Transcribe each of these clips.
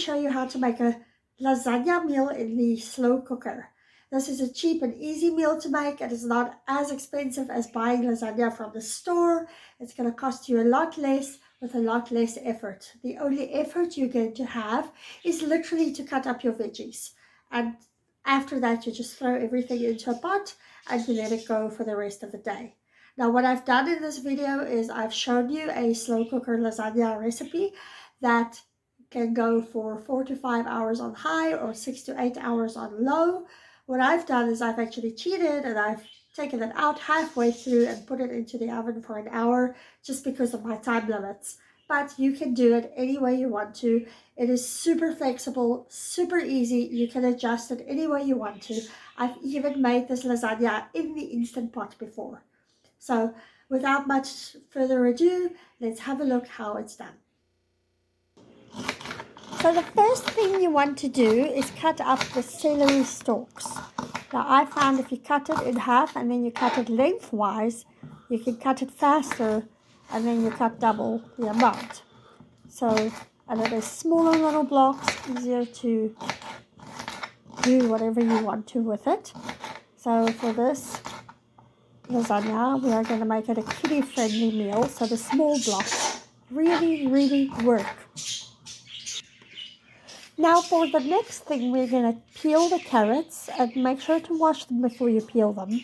show you how to make a lasagna meal in the slow cooker. This is a cheap and easy meal to make. It is not as expensive as buying lasagna from the store. It's going to cost you a lot less with a lot less effort. The only effort you're going to have is literally to cut up your veggies. And after that, you just throw everything into a pot and you let it go for the rest of the day. Now, what I've done in this video is I've shown you a slow cooker lasagna recipe that can go for 4 to 5 hours on high or 6 to 8 hours on low. What I've done is I've actually cheated and I've taken it out halfway through and put it into the oven for an hour just because of my time limits. But you can do it any way you want to. It is super flexible, super easy. You can adjust it any way you want to. I've even made this lasagna in the Instant Pot before. So without much further ado, let's have a look how it's done. So the first thing you want to do is cut up the celery stalks. Now I found if you cut it in half and then you cut it lengthwise, you can cut it faster and then you cut double the amount. So, and it is smaller little blocks, easier to do whatever you want to with it. So for this lasagna, we are going to make it a kiddie-friendly meal, so the small blocks really work. Now for the next thing, we're going to peel the carrots and make sure to wash them before you peel them.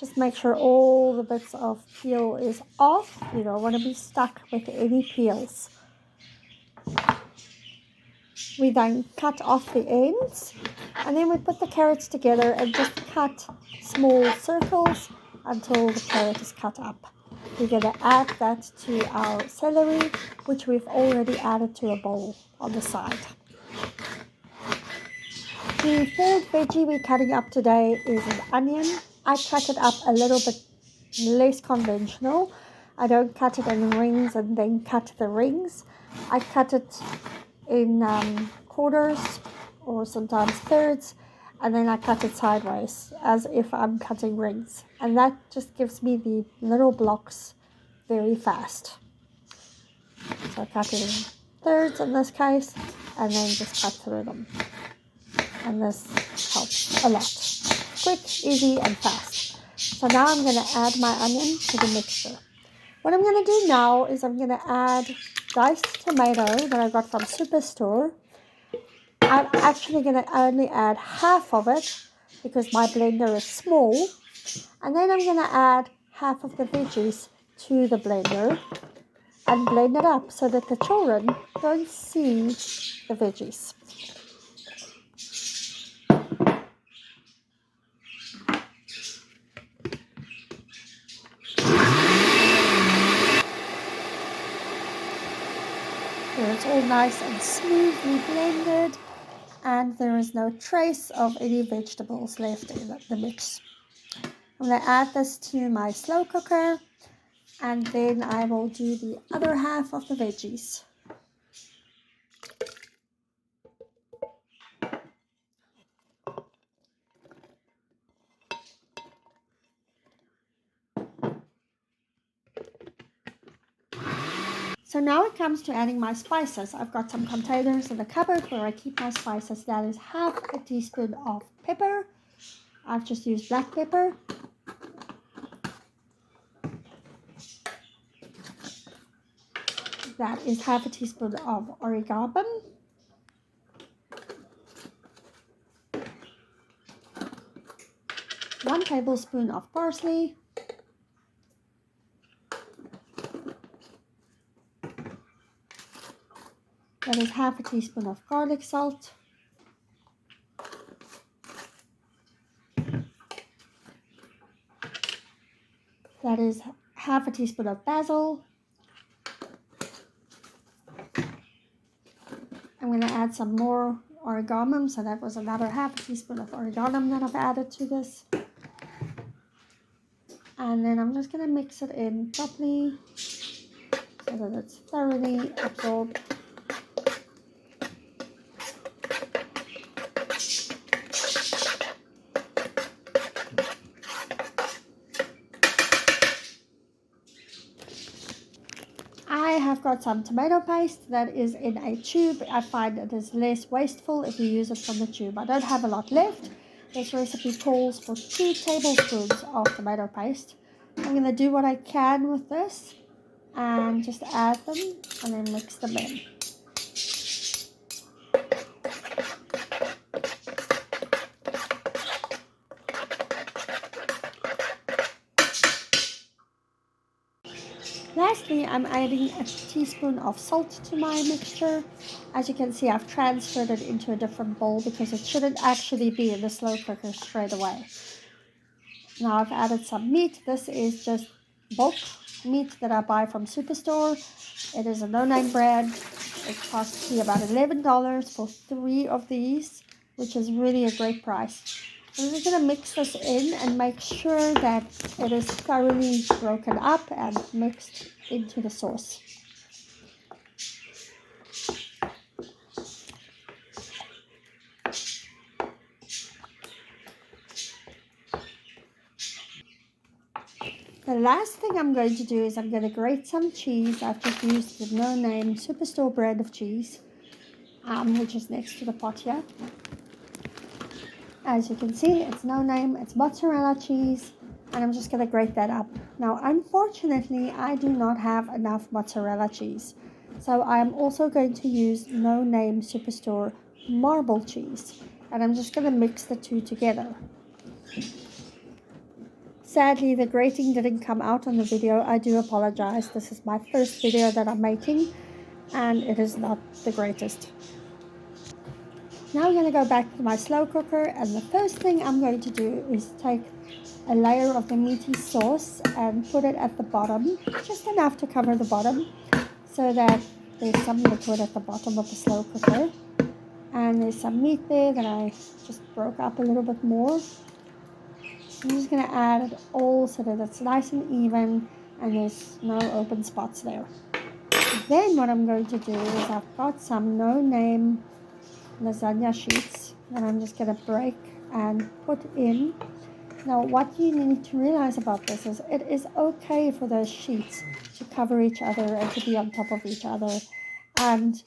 Just make sure all the bits of peel is off. You don't want to be stuck with any peels. We then cut off the ends and then we put the carrots together and just cut small circles until the carrot is cut up. We're going to add that to our celery, which we've already added to a bowl on the side. The third veggie we're cutting up today is an onion. I cut it up a little bit less conventional. I don't cut it in rings and then cut the rings. I cut it in quarters or sometimes thirds, and then I cut it sideways as if I'm cutting rings. And that just gives me the little blocks very fast. So I cut it in thirds in this case, and then just cut through them. And this helps a lot. Quick, easy, and fast. So now I'm going to add my onion to the mixture. What I'm going to do now is I'm going to add diced tomato that I got from Superstore. I'm actually going to only add half of it because my blender is small. And then I'm going to add half of the veggies to the blender and blend it up so that the children don't see the veggies. Here it's all nice and smoothly blended, and there is no trace of any vegetables left in the mix. I'm going to add this to my slow cooker, and then I will do the other half of the veggies. So now it comes to adding my spices. I've got some containers in the cupboard where I keep my spices. That is half a teaspoon of pepper. I've just used black pepper. That is half a teaspoon of oregano. 1 tablespoon of parsley. That is half a teaspoon of garlic salt. That is half a teaspoon of basil. I'm going to add some more oregano, so that was another half a teaspoon of oregano that I've added to this. And then I'm just going to mix it in properly so that it's thoroughly absorbed. I have got some tomato paste that is in a tube. I find it is less wasteful if you use it from the tube. I don't have a lot left. This recipe calls for 2 tablespoons of tomato paste. I'm going to do what I can with this and just add them and then mix them in. Lastly, I'm adding a teaspoon of salt to my mixture. As you can see, I've transferred it into a different bowl because it shouldn't actually be in the slow cooker straight away. Now I've added some meat. This is just bulk meat that I buy from Superstore. It is a no-name brand. It costs me about $11 for 3 of these, which is really a great price. I'm just going to mix this in and make sure that it is thoroughly broken up and mixed into the sauce. The last thing I'm going to do is I'm going to grate some cheese. I've just used the no-name Superstore brand of cheese, which is next to the pot here. As you can see, it's no name, it's mozzarella cheese, and I'm just going to grate that up. Now, unfortunately, I do not have enough mozzarella cheese, so I'm also going to use no name Superstore marble cheese, and I'm just going to mix the two together. Sadly, the grating didn't come out on the video. I do apologize. This is my first video that I'm making, and it is not the greatest. Now I'm going to go back to my slow cooker, and the first thing I'm going to do is take a layer of the meaty sauce and put it at the bottom, just enough to cover the bottom so that there's some liquid at the bottom of the slow cooker. And there's some meat there that I just broke up a little bit more. I'm just going to add it all so that it's nice and even and there's no open spots there. Then what I'm going to do is I've got some no-name lasagna sheets that I'm just going to break and put in. Now what you need to realize about this is it is okay for those sheets to cover each other and to be on top of each other, and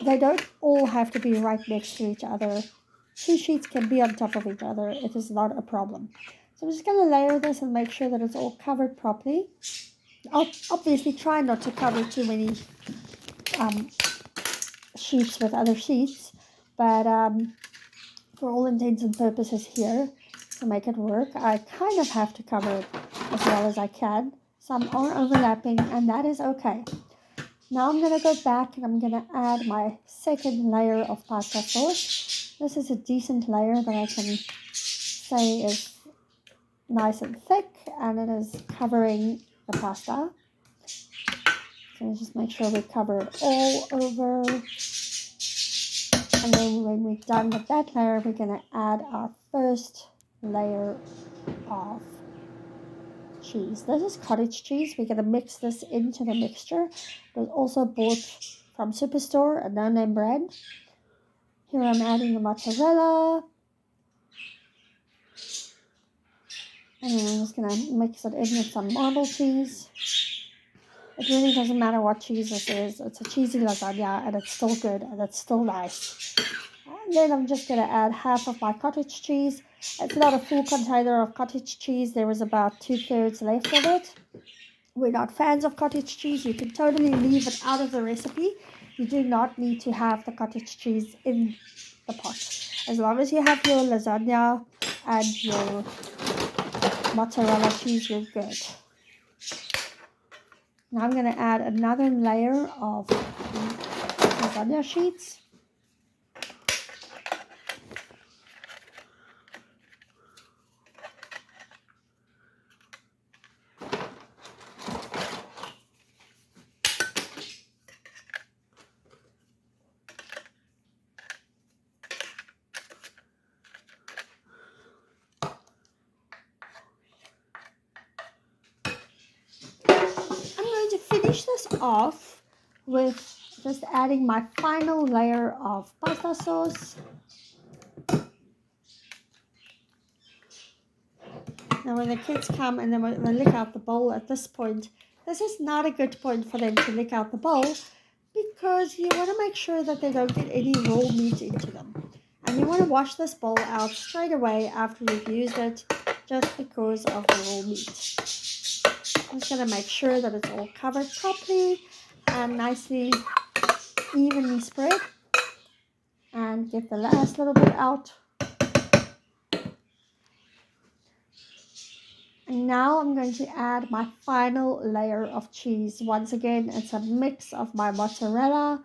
they don't all have to be right next to each other. 2 sheets can be on top of each other. It is not a problem. So I'm just going to layer this and make sure that it's all covered properly. I'll obviously try not to cover too many sheets with other sheets, but for all intents and purposes here, to make it work, I kind of have to cover it as well as I can. Some are overlapping, and that is okay. Now I'm going to go back and I'm going to add my second layer of pasta sauce. This is a decent layer that I can say is nice and thick, and it is covering the pasta. So just make sure we cover it all over. And then when we're done with that layer, we're going to add our first layer of cheese. This is cottage cheese. We're going to mix this into the mixture. It was also bought from Superstore, a no-name brand. Here I'm adding the mozzarella. And then I'm just going to mix it in with some marble cheese. It really doesn't matter what cheese this is. It's a cheesy lasagna, and it's still good, and it's still nice. And then I'm just going to add half of my cottage cheese. It's not a full container of cottage cheese. There was about 2/3 left of it. We're not fans of cottage cheese. You can totally leave it out of the recipe. You do not need to have the cottage cheese in the pot. As long as you have your lasagna and your mozzarella cheese, you're good. Now I'm going to add another layer of lasagna sheets. Finish this off with just adding my final layer of pasta sauce. Now when the kids come and then they lick out the bowl at this point, This is not a good point for them to lick out the bowl because you want to make sure that they don't get any raw meat into them. And you want to wash this bowl out straight away after you've used it just because of the raw meat. I'm just going to make sure that it's all covered properly and nicely evenly spread, and get the last little bit out. And now I'm going to add my final layer of cheese. Once again, it's a mix of my mozzarella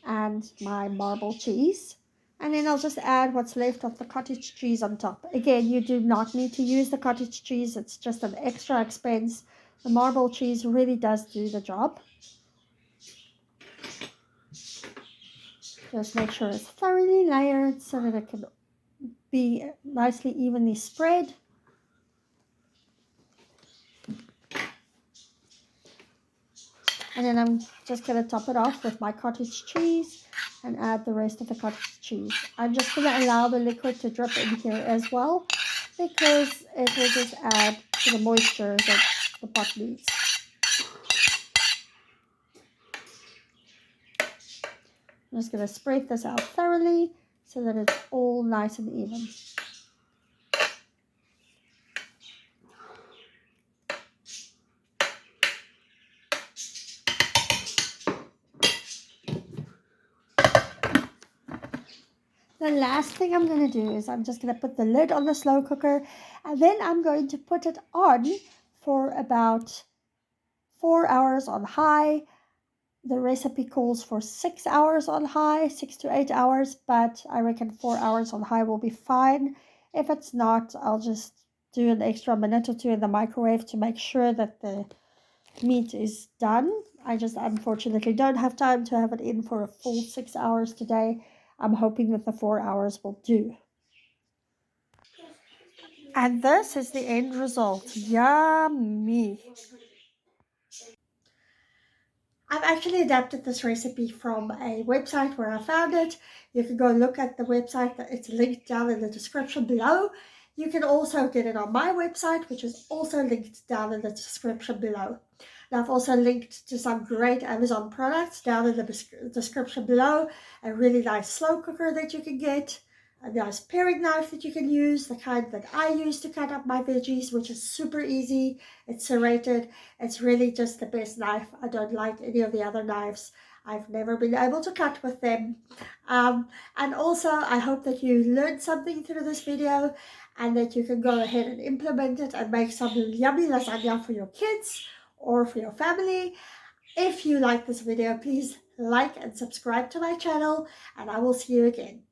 and my marble cheese. And then I'll just add what's left of the cottage cheese on top. Again, you do not need to use the cottage cheese. It's just an extra expense. The marble cheese really does do the job. Just make sure it's thoroughly layered so that it can be nicely evenly spread. And then I'm just going to top it off with my cottage cheese and add the rest of the cottage cheese. I'm just going to allow the liquid to drip in here as well because it will just add to the moisture that the pot needs. I'm just going to spread this out thoroughly so that it's all nice and even. The last thing I'm going to do is I'm just going to put the lid on the slow cooker, and then I'm going to put it on for about 4 hours on high. The recipe calls for 6 hours on high, 6 to 8 hours, but I reckon 4 hours on high will be fine. If it's not, I'll just do an extra minute or two in the microwave to make sure that the meat is done. I just unfortunately don't have time to have it in for a full 6 hours today. I'm hoping that the 4 hours will do. And this is the end result. Yummy! I've actually adapted this recipe from a website where I found it. You can go look at the website. It's linked down in the description below. You can also get it on my website, which is also linked down in the description below. And I've also linked to some great Amazon products down in the description below. A really nice slow cooker that you can get, a nice paring knife that you can use, the kind that I use to cut up my veggies, which is super easy. It's serrated. It's really just the best knife. I don't like any of the other knives. I've never been able to cut with them. And also, I hope that you learned something through this video and that you can go ahead and implement it and make some yummy lasagna for your kids or for your family. If you like this video, please like and subscribe to my channel, and I will see you again.